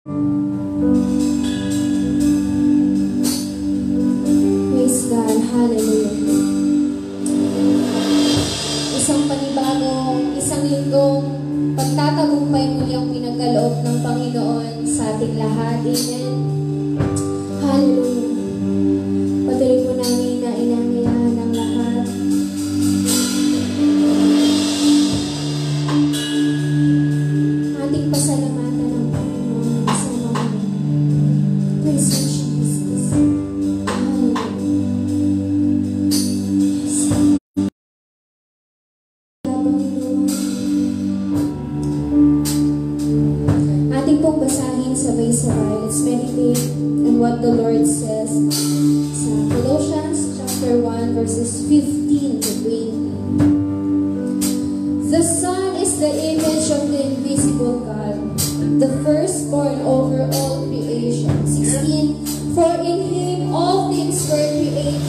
Praise God. Hallelujah. Isang linggong pagtatagumpay muli ang pinagkaloob ng Panginoon sa ating lahat. Amen. Hallelujah. Patuloy po namin na inangayahan ang lahat. Ating pasalamatan ang Panginoon sa mga praise you, Jesus. Ating pong basahin sabay-sabay. Let's meditate on what the Lord says sa Colossians chapter 1 verses 15 to 20. The Son is the image of the invisible God, the firstborn over all creation. 16. For in Him all things were created,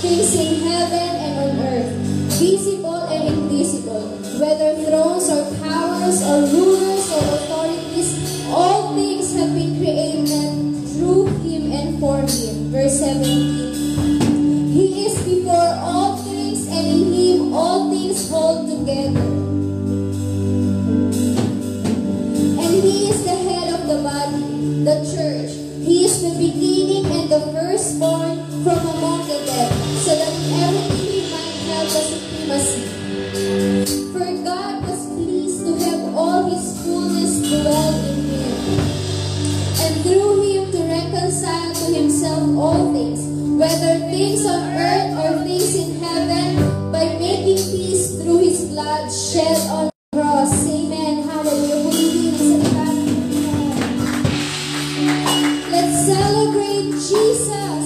things in heaven and on earth, visible and invisible, whether thrones or powers or rulers or authorities, all things have been created through Him and for Him. Verse 17. He is before all things, and in Him all things hold together. And He is the head of the body, the church. He is the beginning and the firstborn from among the dead, so that in everything He might have the supremacy. For God was pleased to have all His fullness dwell in Him, and through Him to reconcile to Himself all things, whether things on earth or things in heaven, by making peace through His blood shed on the cross. Amen. Hallelujah. Let's celebrate Jesus,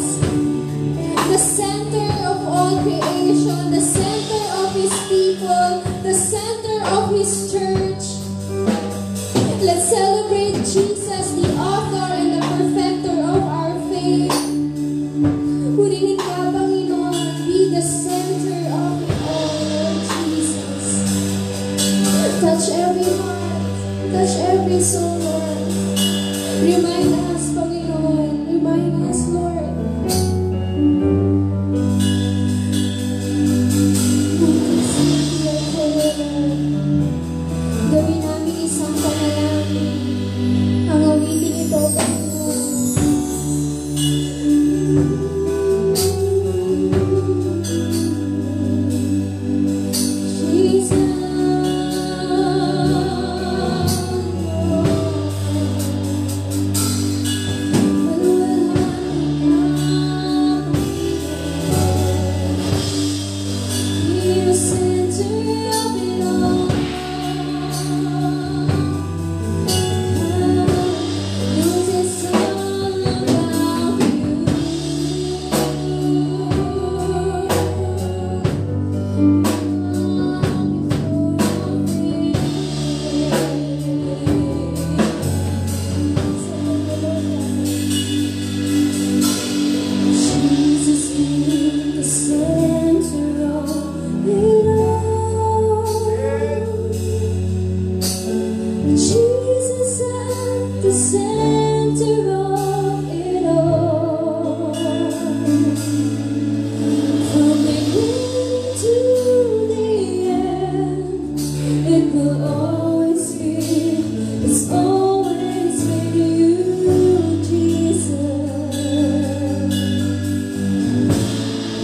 the center of all creation, the center of His people, the center of His church. Let's celebrate Jesus, the author and the perfecter of our faith. Purihin ka, Panginoon, be the center of it all, Lord Jesus. Touch every heart, touch every soul, Lord. Remind us, Panginoon, remind us, Lord. Gawin namin isang panalangin. Ang awitin ito, Panginoon.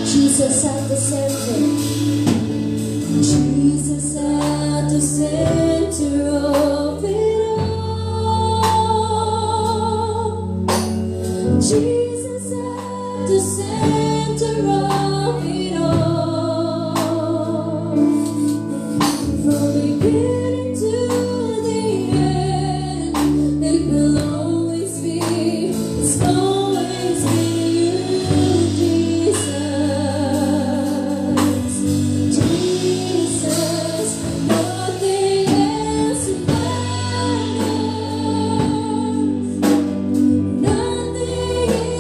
Jesus at the center. Jesus at the center of it all. Jesus at the center of it all. From beginning to the end, it will always be, it's always been you, Jesus. Nothing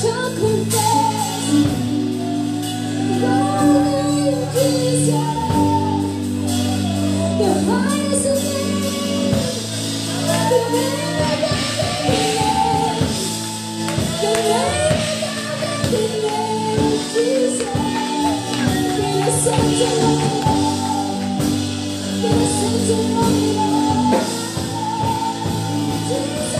shall confess your name, Jesus. The highest name, the name above every name, the name above every name, Jesus. Be the center of it all, be the center of it all, Jesus.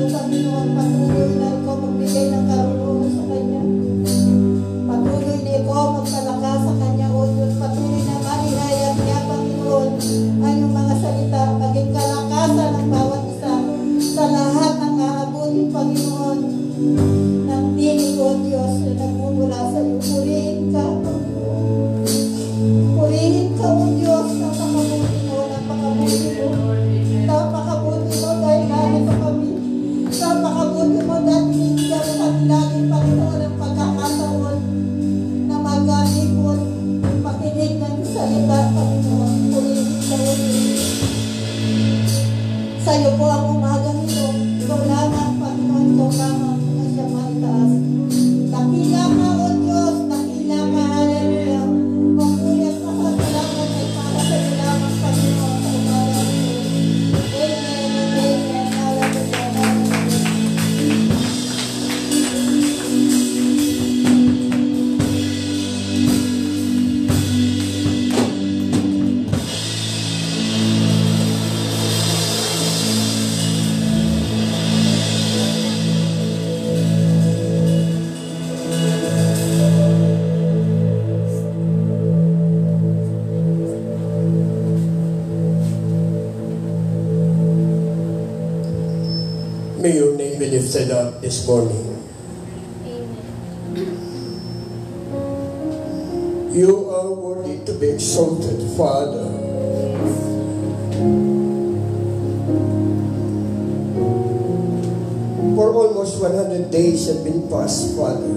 Lord, Panginoon, patuloy na ikaw magbigay ng karunungan sa kanya. Patuloy na ikaw magpalakas sa kanya, O Diyos. Patuloy na mahihayag niya, Panginoon, ang iyong mga salita, maging kalakasan ng bawat isa sa lahat ng aabutin, Panginoon, ng tinig, O Diyos, na nagmumula sa iyo. Purihin ka, Panginoon. Purihin ka, O Diyos, napakabuti mo, napakabuti mo. Napakabuti mo dahil ganito kami. Napakabuti mo dahil binigyan mo kami lagi, Panginoon, ang pagkakataon na magamit mo at makinig ng salita, Panginoon. Purihin ka, O Diyos. Sa iyo po ang umagang ito. Ikaw lamang, Panginoon, ikaw lamang na siya maitaas. Dakila ka, O Diyos, dakila ka, hallelujah. Pagpuli at pasasalamat ay para sa iyo lamang, Panginoon, sa umagang ito. Amen, amen, hallelujah, hallelujah. May your name be lifted up this morning. You are worthy to be exalted, Father. For almost 100 days have been passed, Father.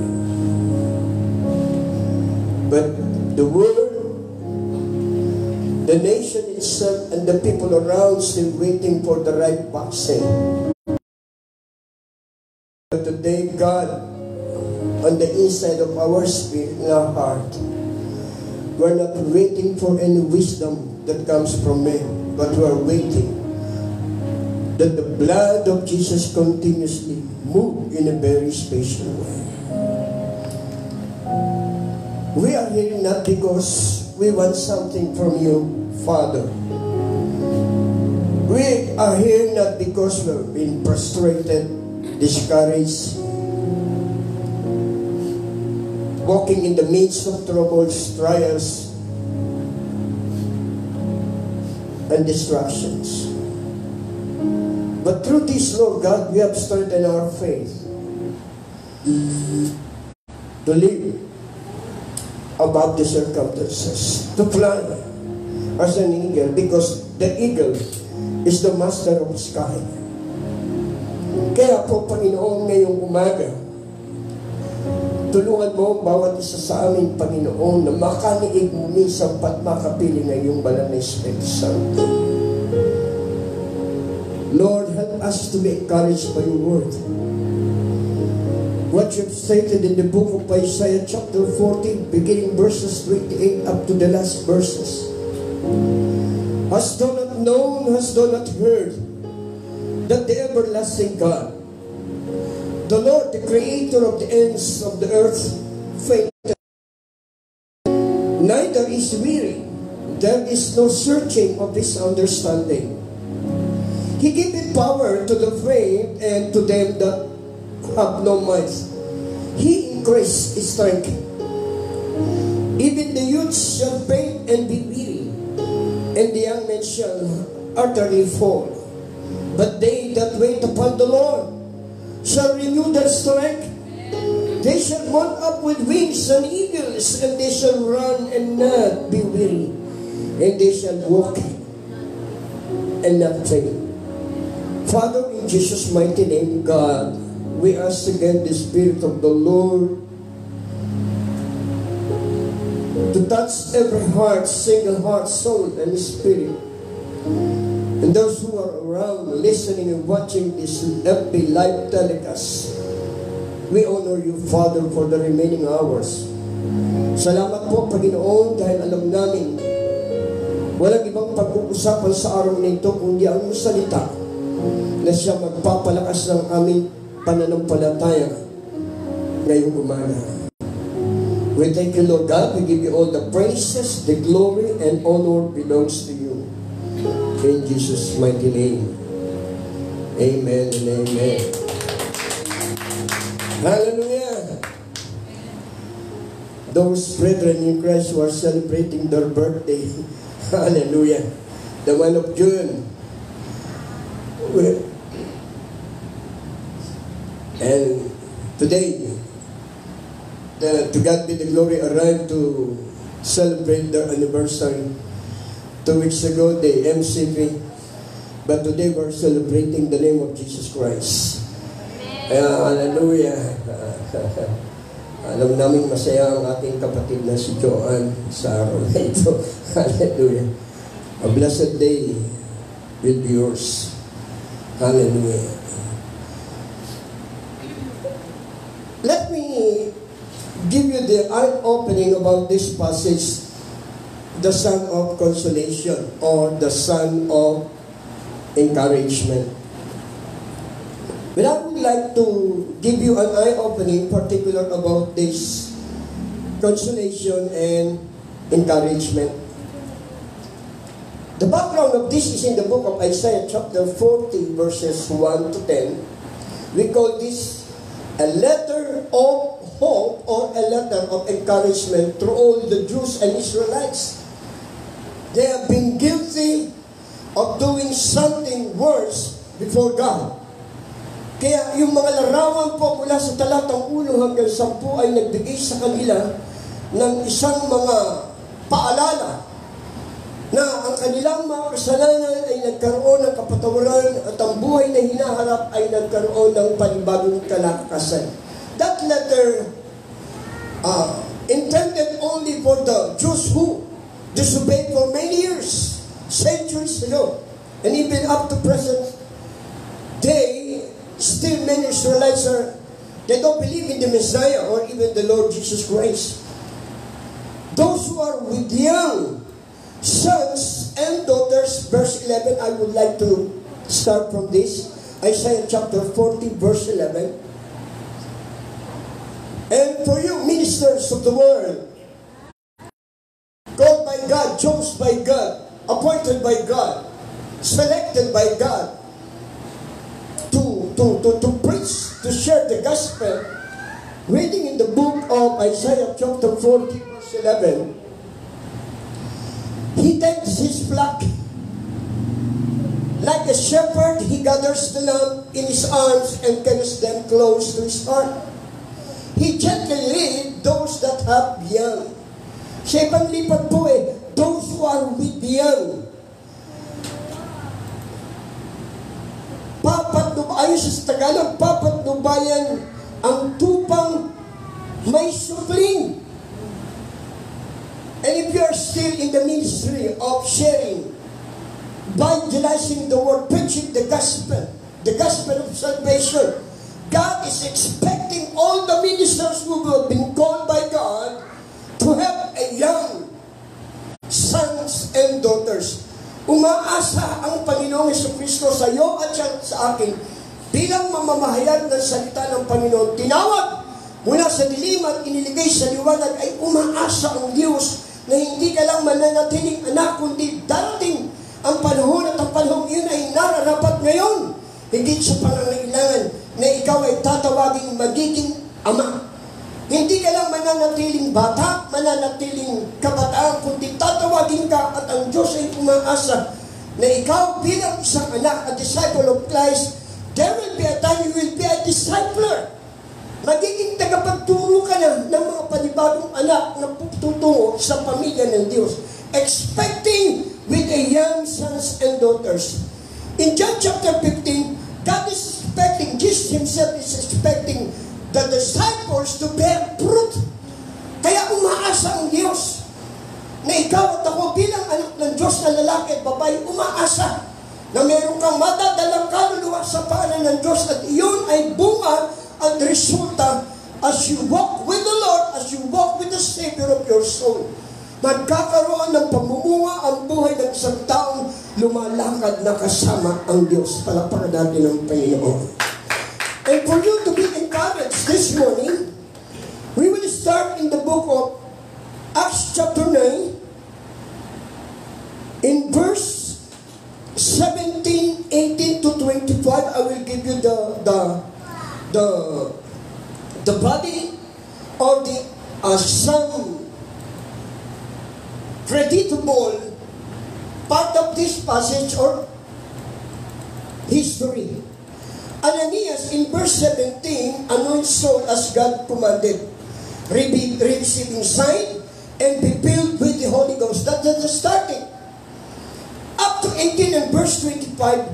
But the world, the nation itself, and the people around still waiting for the right vaccine. But today, God, on the inside of our spirit and our heart, we're not waiting for any wisdom that comes from men, but we're waiting that the blood of Jesus continuously move in a very special way. We are here not because we want something from you, Father. We are here not because we've been frustrated, discouraged, walking in the midst of troubles, trials, and distractions. But through this, Lord God, we have strengthened our faith to live above the circumstances, to fly as an eagle, because the eagle is the master of the sky. Kaya po, Panginoon, ngayong umaga, tulungan mo bawat isa sa amin, Panginoon, na makaniig mo minsan pat makapili ng iyong banal na Espiritu Santo. Lord, help us to be encouraged by your word. What you have stated in the book of Isaiah chapter 14, beginning verses 28 up to the last verses. Hast thou not known, hast thou not heard, that the everlasting God, the Lord, the creator of the ends of the earth, fainteth, neither is weary, there is no searching of his understanding. He giveth power to the faint, and to them that have no might. He increased his strength. Even the youths shall faint and be weary, and the young men shall utterly fall. But they that wait upon the Lord shall renew their strength. They shall mount up with wings and eagles, and they shall run and not be weary, and they shall walk and not faint. Father, in Jesus' mighty name, God, we ask again the Spirit of the Lord to touch every heart, single heart, soul, and spirit. And those who are around listening and watching this FB live telecast, we honor you, Father, for the remaining hours. Salamat po, Panginoon, dahil alam namin walang ibang pag-uusapan sa araw nito kundi ang iyong salita na siya magpapalakas ng aming pananampalataya ngayong umaga. We thank you, Lord God. We give you all the praises, the glory, and honor belongs to you. In Jesus' mighty name. Amen and amen. Hallelujah. Those brethren in Christ who are celebrating their birthday, hallelujah, the month of June. And today, to God be the glory, arrived to celebrate their anniversary. 2 weeks ago, the MCP, but today we're celebrating the name of Jesus Christ. Hallelujah. Alam namin masaya ang ating kapatid na si Joanne sa araw na ito. Hallelujah. A blessed day will be yours. Hallelujah. Let me give you the eye-opening about this passage, the son of consolation or the son of encouragement. But I would like to give you an eye-opening particular about this consolation and encouragement. The background of this is in the book of Isaiah chapter 40 verses 1 to 10. We call this a letter of hope or a letter of encouragement to all the Jews and Israelites. They have been guilty of doing something worse before God. Kaya yung mga larawan po mula sa talatang 1 hanggang 10 ay nagbigay sa kanila ng isang mga paalala na ang kanilang mga kasalanan ay nagkaroon ng kapatawaran at ang buhay na hinaharap ay nagkaroon ng panibagong kalakasan. That letter intended only for the Jews who disobeyed for many years, centuries ago, and even up to present day. Still many Israelites they don't believe in the Messiah or even the Lord Jesus Christ. Those who are with young sons and daughters, verse 11, I would like to start from this. Isaiah chapter 40, verse 11. And for you ministers of the world, called by God, chose by God, appointed by God, selected by God, to preach, to share the gospel, reading in the book of Isaiah chapter 40 verse 11, he takes his flock like a shepherd. He gathers the lamb in his arms and carries them close to his heart. He gently leads those that have young. Siya panglipat po those who are with young. Ayon sa Tagalog, papatnubayan ang tupang may supling. And if you are still in the ministry of sharing, evangelizing the word, preaching the gospel of salvation, God is expecting all the ministers who have been called by God to have a young sons and daughters. Umaasa ang Panginoong Jesucristo sa iyo at sa akin bilang mamamahayag ng salita ng Panginoon. Tinawag mula sa dilim at iniligay sa liwanag ay umaasa ang Diyos na hindi ka lang mananatiling anak, kundi darating ang panahon at ang panahon yun ay nararapat ngayon. Higit sa pangangailangan na ikaw ay tatawaging magiging ama. Hindi ka lang mananatiling bata, mananatiling kabataan, kundi tatawagin ka at ang Diyos ay umaasa na ikaw bilang isang anak, a disciple of Christ, there will be a time you will be a discipler. Magiging tagapagturo ka na ng mga panibagong anak na tutungo sa pamilya ng Diyos. Expecting with a young sons and daughters. In John chapter 15, God is expecting, Jesus himself is expecting the disciples to bear fruit. Kaya umaasa ang Diyos na ikaw at ako bilang anak ng Diyos na lalaki at babae, umaasa na meron kang madadalang kaluluwa sa paanan ng Diyos at iyon ay bunga at resulta as you walk with the Lord, as you walk with the Savior of your soul. Magkakaroon ng pamumunga ang buhay ng isang taong lumalakad na kasama ang Diyos. Palakpakan natin ang Panginoon. And for you to be encouraged this morning, we will start in the book of Acts chapter 9 in verse 17, 18 to 25. 25, I will give you the body or the some creditable part of this passage or history. Ananias in verse 17 anoints Saul as God commanded, receiving sight and be filled with the Holy Ghost. That's the starting. Up to 18 and verse 25,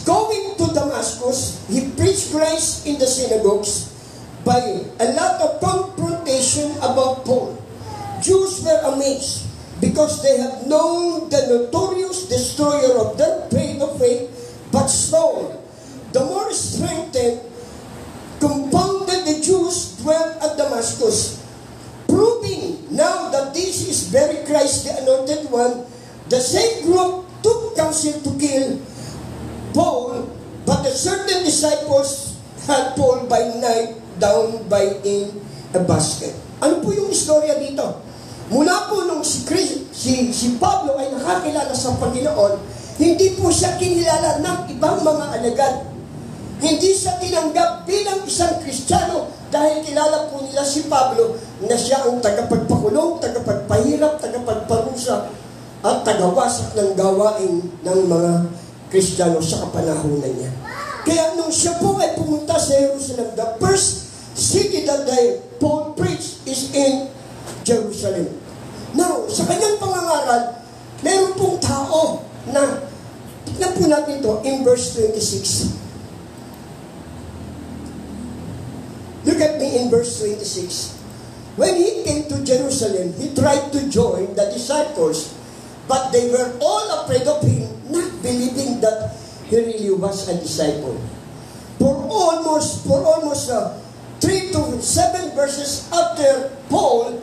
going to Damascus, he preached Christ in the synagogues by a lot of confrontation about Paul. Jews were amazed because they have known the notorious destroyer of their faith, but Saul, the more strengthened, compounded the Jews dwelt at Damascus, proving now that this is very Christ the Anointed One. The same group took counsel to kill Paul, but the certain disciples had Paul by night down by in a basket. Ano po yung istorya dito? Mula po nung si Pablo ay nakakilala sa Panginoon, hindi po siya kinilala ng ibang mga alagad. Hindi siya tinanggap bilang isang Kristiyano dahil kilala po nila si Pablo na siya ang tagapagpakulong, tagapagpahirap, tagapagparusa at tagawasak ng gawain ng mga Kristiyano sa kapanahunan niya. Kaya nung siya po ay pumunta sa Jerusalem, the first city that Paul preached is in Jerusalem. Now, sa kanyang pangangaral, meron pong tao na, tignan po natin ito in verse 26. Look at me in verse 26. When he came to Jerusalem, he tried to join the disciples, but they were all afraid of him, not believing that he really was a disciple. For almost 3 to 7 verses after Paul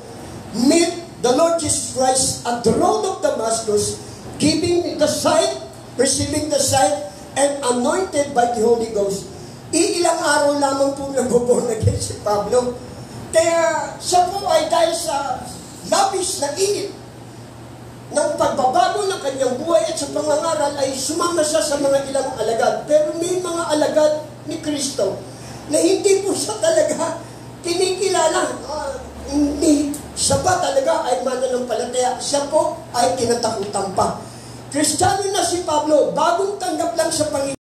met the Lord Jesus Christ at the road of Damascus, giving the sight, receiving the sight, and anointed by the Holy Ghost. Ilang araw lamang po nag-born again si Pablo. Kaya siya po ay dahil sa labis na init ng pagbabago ng kanyang buhay at sa pangangaral ay sumama siya sa mga ilang alagad. Pero may mga alagad ni Kristo na hindi po siya talaga kinikilala. Hindi siya ba talaga ay mananampalataya? Siya po ay kinatakutan pa. Kristiyano na si Pablo, bagong tanggap lang sa Panginoon.